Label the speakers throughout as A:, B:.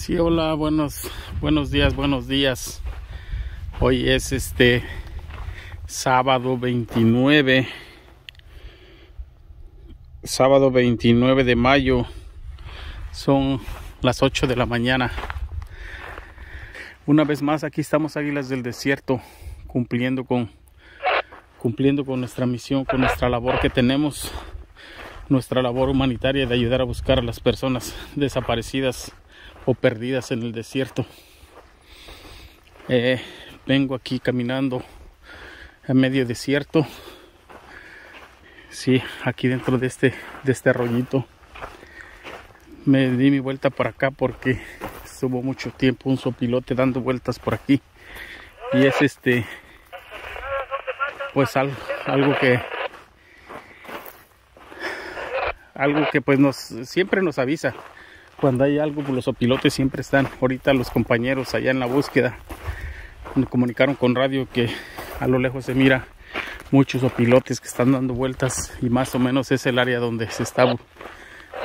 A: Sí, hola, buenos días. Hoy es sábado 29 de mayo. Son las 8 de la mañana. Una vez más, aquí estamos, Águilas del Desierto, cumpliendo con nuestra misión, con nuestra labor que tenemos, nuestra labor humanitaria de ayudar a buscar a las personas desaparecidas o perdidas en el desierto. Vengo aquí caminando a medio desierto. Sí, aquí dentro de este arroyito. Me di mi vuelta por acá porque estuvo mucho tiempo un sopilote dando vueltas por aquí. Y es pues algo que pues siempre nos avisa. Cuando hay algo, pues los opilotes siempre están. Ahorita los compañeros allá en la búsqueda me comunicaron con radio que a lo lejos se mira muchos opilotes que están dando vueltas, y más o menos es el área donde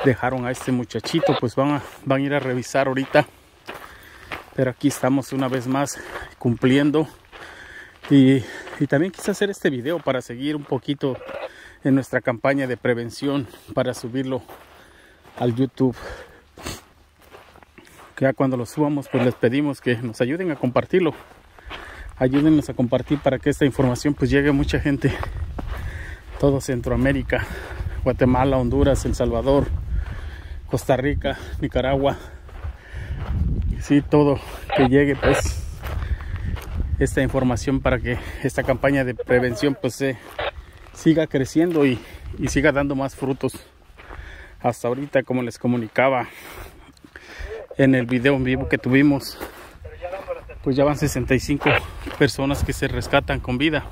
A: dejaron a este muchachito. Pues van a ir a revisar ahorita, pero aquí estamos una vez más cumpliendo, y también quise hacer este video para seguir un poquito en nuestra campaña de prevención, para subirlo al YouTube. Que ya cuando lo subamos, pues les pedimos que nos ayuden a compartirlo. Ayúdennos a compartir para que esta información pues llegue a mucha gente. Todo Centroamérica, Guatemala, Honduras, El Salvador, Costa Rica, Nicaragua. Sí, todo, que llegue pues esta información para que esta campaña de prevención pues siga creciendo y siga dando más frutos. Hasta ahorita, como les comunicaba en el video en vivo que tuvimos, pues ya van 65 personas que se rescatan con vida.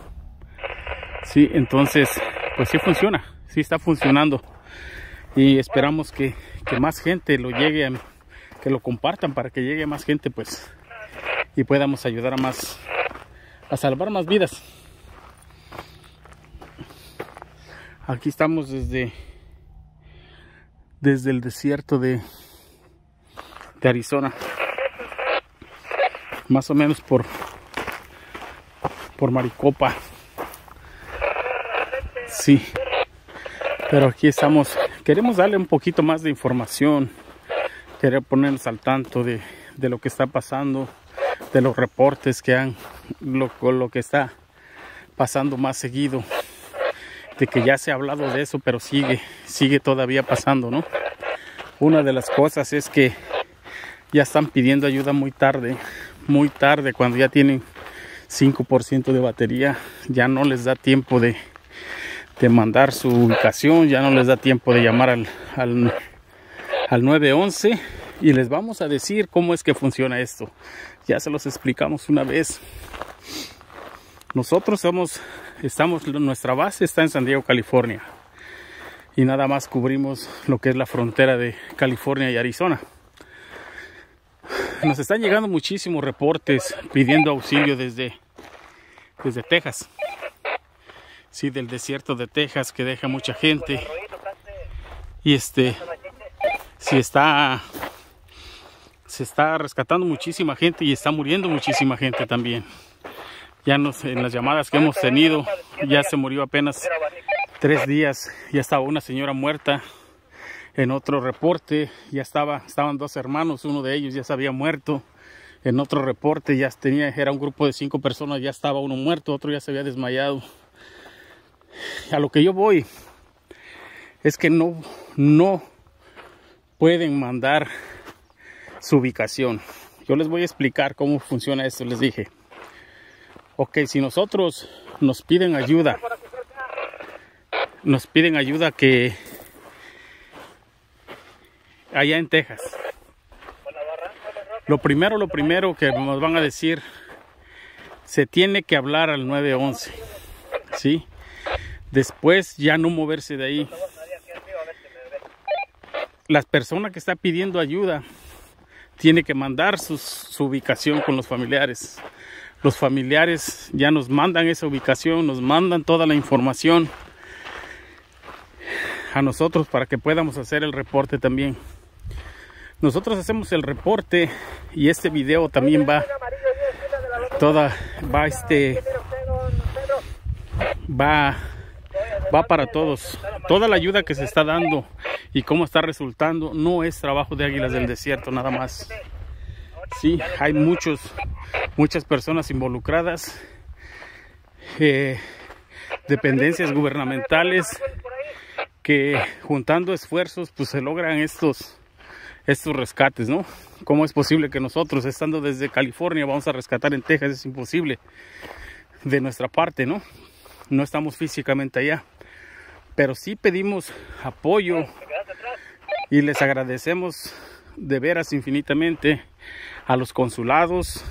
A: Sí, entonces pues sí funciona, sí está funcionando, y esperamos que más gente que lo compartan para que llegue más gente pues, y podamos ayudar a salvar más vidas. Aquí estamos desde el desierto de Arizona, más o menos por Maricopa. Sí, pero aquí estamos. Queremos darle un poquito más de información, querer ponernos al tanto de lo que está pasando, de los reportes que lo que está pasando más seguido, de que ya se ha hablado de eso, pero sigue todavía pasando, ¿no? Una de las cosas es que ya están pidiendo ayuda muy tarde, cuando ya tienen 5% de batería. Ya no les da tiempo de mandar su ubicación, ya no les da tiempo de llamar al 911, y les vamos a decir cómo es que funciona esto. Ya se los explicamos una vez. Nosotros nuestra base está en San Diego, California, y nada más cubrimos lo que es la frontera de California y Arizona. Nos están llegando muchísimos reportes pidiendo auxilio desde Texas. Sí, del desierto de Texas, que deja mucha gente. Y se está rescatando muchísima gente, y está muriendo muchísima gente también. Ya en las llamadas que hemos tenido, ya se murió apenas 3 días. Ya estaba una señora muerta. En otro reporte ya estaban 2 hermanos, uno de ellos ya se había muerto. En otro reporte era un grupo de 5 personas, ya estaba uno muerto, otro ya se había desmayado. A lo que yo voy es que no pueden mandar su ubicación. Yo les voy a explicar cómo funciona esto. Les dije, ok, si nosotros nos piden ayuda que allá en Texas, lo primero que nos van a decir, se tiene que hablar al 911, ¿sí? Después ya no moverse de ahí. La persona que está pidiendo ayuda tiene que mandar su ubicación con los familiares. Los familiares ya nos mandan esa ubicación, nos mandan toda la información a nosotros para que podamos hacer el reporte también. Nosotros hacemos el reporte y este video también va para todos. Toda la ayuda que se está dando y cómo está resultando no es trabajo de Águilas del Desierto nada más. Sí, hay muchas personas involucradas, dependencias gubernamentales que juntando esfuerzos pues se logran estos rescates, ¿no? ¿Cómo es posible que nosotros, estando desde California, vamos a rescatar en Texas? Es imposible de nuestra parte, ¿no? No estamos físicamente allá, pero sí pedimos apoyo y les agradecemos de veras infinitamente a los consulados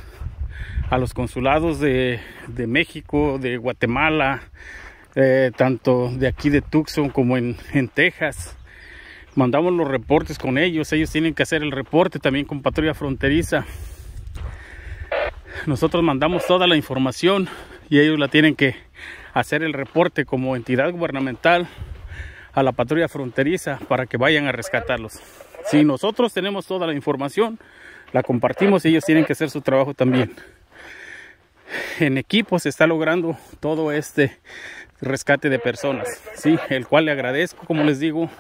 A: de México, de Guatemala, tanto de aquí de Tucson como en Texas. Mandamos los reportes con ellos tienen que hacer el reporte también con Patrulla Fronteriza. Nosotros mandamos toda la información y ellos la tienen que hacer el reporte como entidad gubernamental a la Patrulla Fronteriza para que vayan a rescatarlos. Si nosotros tenemos toda la información, la compartimos y ellos tienen que hacer su trabajo también. En equipo se está logrando todo este rescate de personas, sí, el cual le agradezco, como les digo,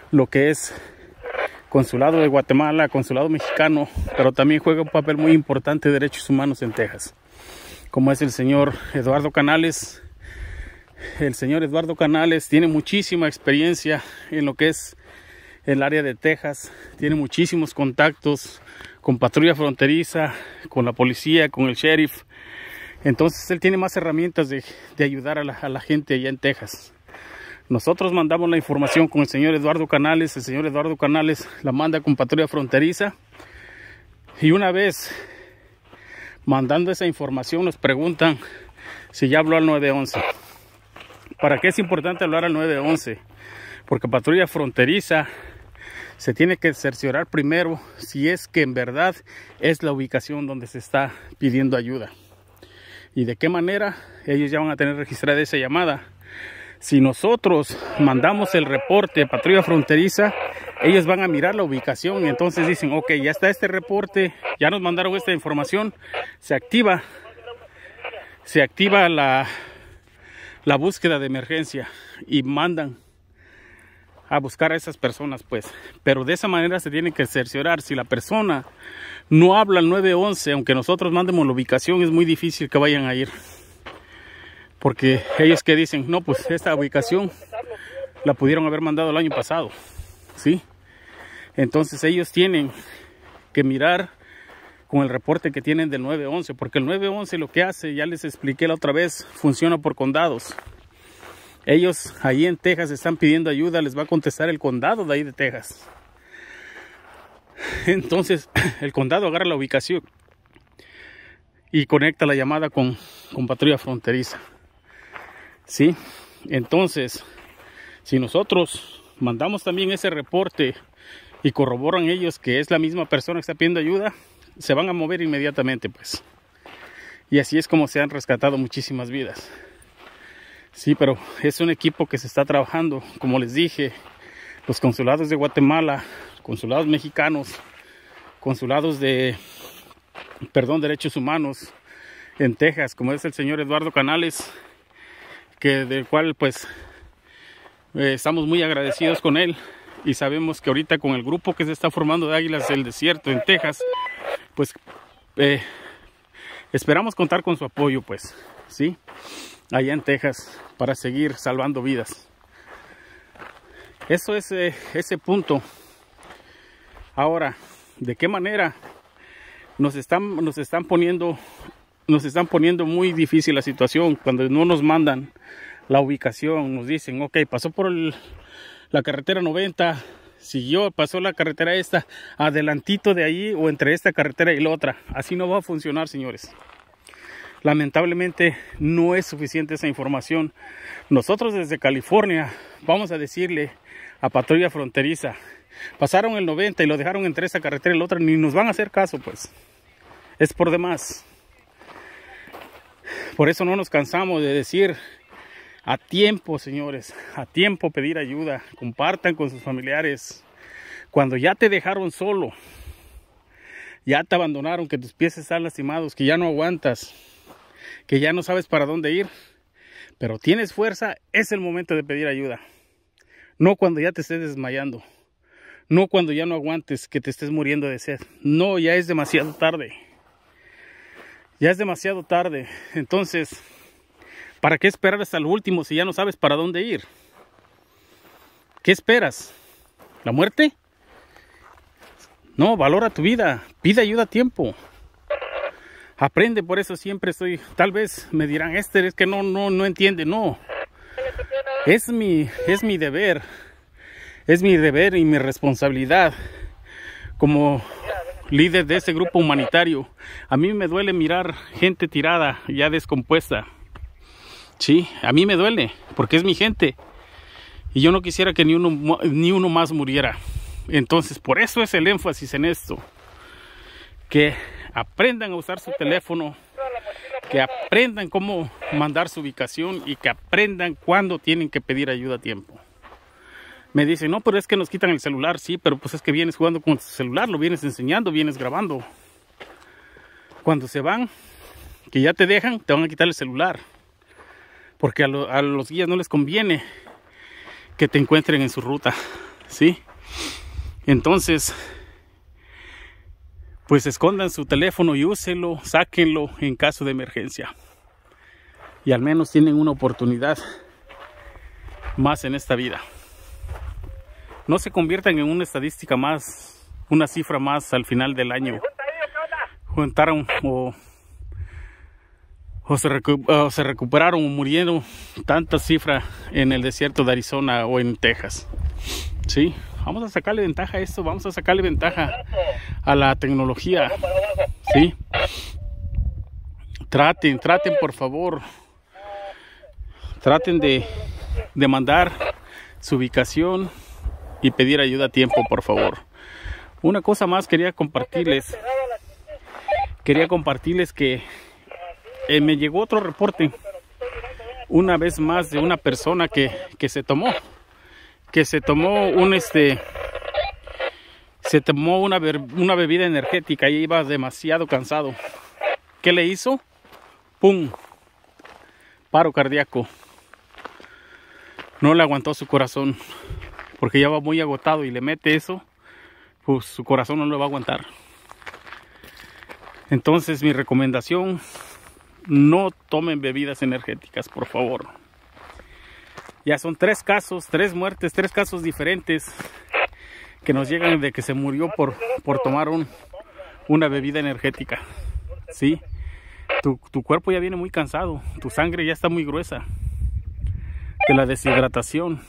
A: lo que es Consulado de Guatemala, Consulado Mexicano, pero también juega un papel muy importante de derechos humanos en Texas, como es el señor Eduardo Canales. El señor Eduardo Canales tiene muchísima experiencia en lo que es el área de Texas, tiene muchísimos contactos con Patrulla Fronteriza, con la policía, con el sheriff. Entonces él tiene más herramientas de ayudar a la gente allá en Texas. Nosotros mandamos la información con el señor Eduardo Canales. El señor Eduardo Canales la manda con Patrulla Fronteriza. Y una vez mandando esa información nos preguntan si ya habló al 911. ¿Para qué es importante hablar al 911? Porque Patrulla Fronteriza se tiene que cerciorar primero si es que en verdad es la ubicación donde se está pidiendo ayuda. Y de qué manera ellos ya van a tener registrada esa llamada. Si nosotros mandamos el reporte a Patrulla Fronteriza, ellos van a mirar la ubicación y entonces dicen, ok, ya está este reporte, ya nos mandaron esta información, se activa la búsqueda de emergencia y mandan a buscar a esas personas, pues. Pero de esa manera se tiene que cerciorar. Si la persona no habla al 911, aunque nosotros mandemos la ubicación, es muy difícil que vayan a ir. Porque ellos que dicen, no, pues esta ubicación la pudieron haber mandado el año pasado, ¿sí? Entonces ellos tienen que mirar con el reporte que tienen del 911, porque el 911 lo que hace, ya les expliqué la otra vez, funciona por condados. Ellos ahí en Texas están pidiendo ayuda, les va a contestar el condado de ahí de Texas. Entonces el condado agarra la ubicación y conecta la llamada con Patrulla Fronteriza. Sí, entonces, si nosotros mandamos también ese reporte y corroboran ellos que es la misma persona que está pidiendo ayuda, se van a mover inmediatamente, pues. Y así es como se han rescatado muchísimas vidas. Sí, pero es un equipo que se está trabajando, como les dije, los consulados de Guatemala, consulados mexicanos, consulados derechos humanos en Texas, como es el señor Eduardo Canales, del cual pues estamos muy agradecidos con él y sabemos que ahorita con el grupo que se está formando de Águilas del Desierto en Texas, pues esperamos contar con su apoyo, pues, sí, allá en Texas para seguir salvando vidas. Eso es ese punto. Ahora, ¿de qué manera nos están poniendo muy difícil la situación cuando no nos mandan la ubicación? Nos dicen, ok, pasó por la carretera 90, pasó la carretera esta, adelantito de ahí o entre esta carretera y la otra. Así no va a funcionar, señores. Lamentablemente no es suficiente esa información. Nosotros desde California vamos a decirle a Patrulla Fronteriza, pasaron el 90 y lo dejaron entre esta carretera y la otra, ni nos van a hacer caso, pues. Es por demás. Por eso no nos cansamos de decir a tiempo, señores, a tiempo pedir ayuda. Compartan con sus familiares, Cuando ya te dejaron solo, ya te abandonaron, que tus pies están lastimados, que ya no aguantas, que ya no sabes para dónde ir, pero tienes fuerza, es el momento de pedir ayuda. No cuando ya te estés desmayando, no cuando ya no aguantes, que te estés muriendo de sed. No, ya es demasiado tarde. Ya es demasiado tarde. Entonces, ¿para qué esperar hasta lo último si ya no sabes para dónde ir? ¿Qué esperas? ¿La muerte? No, valora tu vida. Pide ayuda a tiempo. Aprende, por eso siempre estoy... Tal vez me dirán, es que no entiende. No. Es mi deber. Es mi deber y mi responsabilidad como líder de este grupo humanitario. A mí me duele mirar gente tirada, ya descompuesta. Sí, a mí me duele, porque es mi gente. Y yo no quisiera que ni uno más muriera. Entonces, por eso es el énfasis en esto. Que aprendan a usar su teléfono, que aprendan cómo mandar su ubicación y que aprendan cuándo tienen que pedir ayuda a tiempo. Me dicen, no, pero es que nos quitan el celular. Sí, pero pues es que vienes jugando con tu celular, lo vienes enseñando, vienes grabando. Cuando se van, que ya te dejan, te van a quitar el celular. Porque a los guías no les conviene que te encuentren en su ruta, ¿sí? Entonces, pues escondan su teléfono y úsenlo, sáquenlo en caso de emergencia. Y al menos tienen una oportunidad más en esta vida. No se conviertan en una estadística más, una cifra más al final del año. Juntaron o se recuperaron o murieron tanta cifra en el desierto de Arizona o en Texas. Sí, vamos a sacarle ventaja a esto, vamos a sacarle ventaja a la tecnología. Sí, traten por favor, traten de mandar su ubicación y pedir ayuda a tiempo, por favor. Una cosa más quería compartirles que me llegó otro reporte una vez más de una persona que se tomó una bebida energética y iba demasiado cansado. ¿Qué le hizo? ¡Pum! Paro cardíaco. No le aguantó su corazón porque ya va muy agotado y le mete eso, pues su corazón no lo va a aguantar. Entonces mi recomendación: no tomen bebidas energéticas, por favor. Ya son 3 casos, 3 muertes, 3 casos diferentes que nos llegan de que se murió por tomar una bebida energética. ¿Sí? Tu cuerpo ya viene muy cansado, tu sangre ya está muy gruesa de la deshidratación.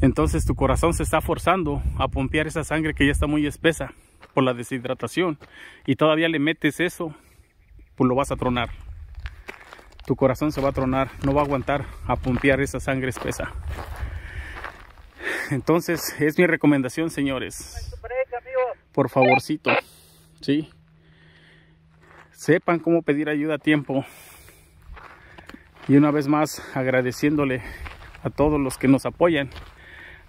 A: Entonces tu corazón se está forzando a pompear esa sangre que ya está muy espesa por la deshidratación. Y todavía le metes eso, pues lo vas a tronar. Tu corazón se va a tronar, no va a aguantar a pompear esa sangre espesa. Entonces es mi recomendación, señores. Por favorcito, ¿sí? Sepan cómo pedir ayuda a tiempo. Y una vez más agradeciéndole a todos los que nos apoyan.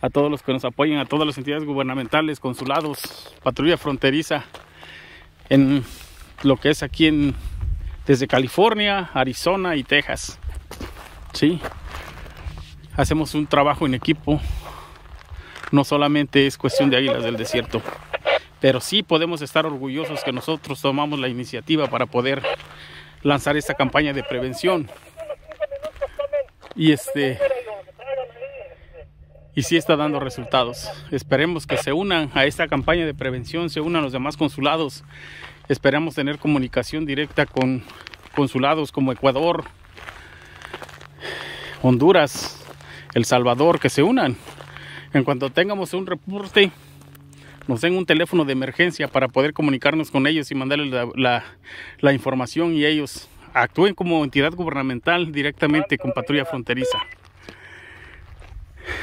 A: A todas las entidades gubernamentales, consulados, patrulla fronteriza, en lo que es aquí desde California, Arizona y Texas. Sí, hacemos un trabajo en equipo. No solamente es cuestión de Águilas del Desierto, pero sí podemos estar orgullosos que nosotros tomamos la iniciativa para poder lanzar esta campaña de prevención. Y sí está dando resultados. Esperemos que se unan a esta campaña de prevención, se unan los demás consulados. Esperamos tener comunicación directa con consulados como Ecuador, Honduras, El Salvador, que se unan. En cuanto tengamos un reporte, nos den un teléfono de emergencia para poder comunicarnos con ellos y mandarles la información, y ellos actúen como entidad gubernamental directamente con patrulla fronteriza.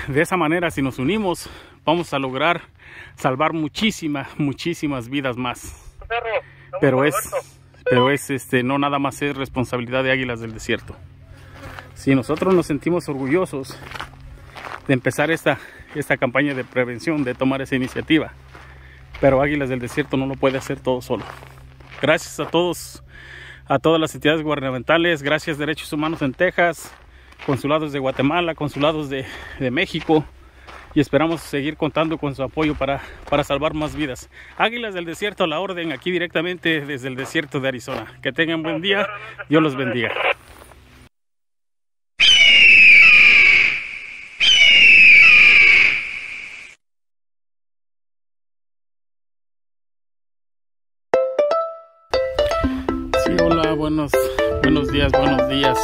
A: De esa manera, si nos unimos, vamos a lograr salvar muchísimas vidas más. Pero no nada más es responsabilidad de Águilas del Desierto. Si nosotros nos sentimos orgullosos de empezar esta esta campaña de prevención, de tomar esa iniciativa. Pero Águilas del Desierto no lo puede hacer todo solo. Gracias a todos, a todas las entidades gubernamentales, gracias Derechos Humanos en Texas, consulados de Guatemala, consulados de México, y esperamos seguir contando con su apoyo para salvar más vidas. Águilas del Desierto a la orden, aquí directamente desde el desierto de Arizona. Que tengan buen día, Dios los bendiga. Sí, hola, buenos días, buenos días.